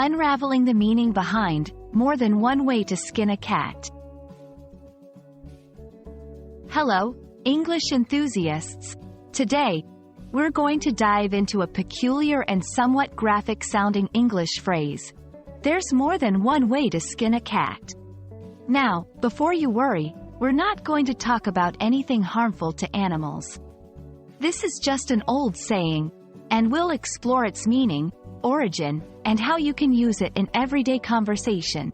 Unraveling the Meaning Behind, More Than One Way to Skin a Cat. Hello, English enthusiasts. Today, we're going to dive into a peculiar and somewhat graphic-sounding English phrase. There's more than one way to skin a cat. Now, before you worry, we're not going to talk about anything harmful to animals. This is just an old saying, and we'll explore its meaning, origin, and how you can use it in everyday conversation.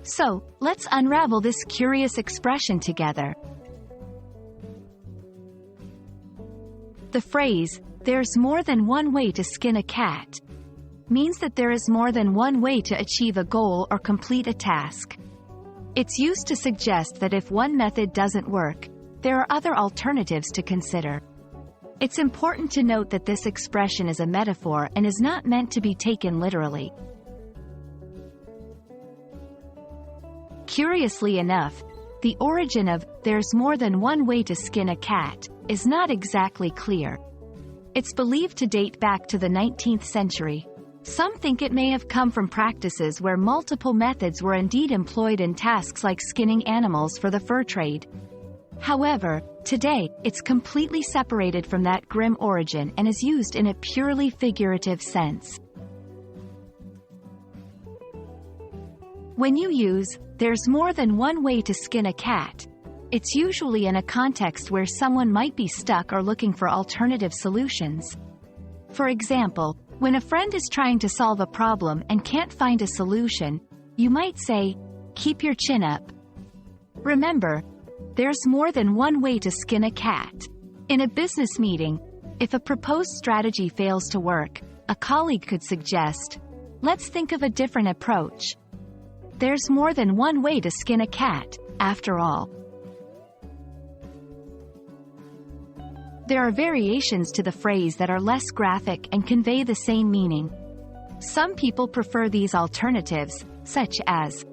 So, let's unravel this curious expression together. The phrase, "there's more than one way to skin a cat," means that there is more than one way to achieve a goal or complete a task. It's used to suggest that if one method doesn't work, there are other alternatives to consider. It's important to note that this expression is a metaphor and is not meant to be taken literally. Curiously enough, the origin of "there's more than one way to skin a cat" is not exactly clear. It's believed to date back to the 19th century. Some think it may have come from practices where multiple methods were indeed employed in tasks like skinning animals for the fur trade. However, today, it's completely separated from that grim origin and is used in a purely figurative sense. When you use "there's more than one way to skin a cat," it's usually in a context where someone might be stuck or looking for alternative solutions. For example, when a friend is trying to solve a problem and can't find a solution, you might say, "Keep your chin up." Remember, there's more than one way to skin a cat. In a business meeting, if a proposed strategy fails to work, a colleague could suggest, "Let's think of a different approach." There's more than one way to skin a cat, after all. There are variations to the phrase that are less graphic and convey the same meaning. Some people prefer these alternatives, such as,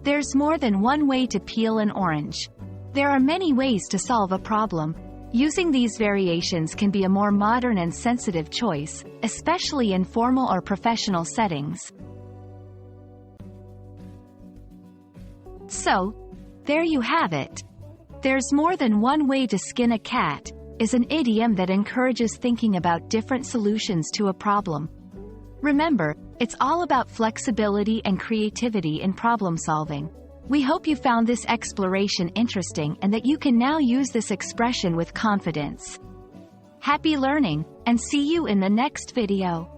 "There's more than one way to peel an orange." There are many ways to solve a problem. Using these variations can be a more modern and sensitive choice, especially in formal or professional settings. So, there you have it. "There's more than one way to skin a cat" is an idiom that encourages thinking about different solutions to a problem. Remember, it's all about flexibility and creativity in problem solving. We hope you found this exploration interesting and that you can now use this expression with confidence. Happy learning, and see you in the next video.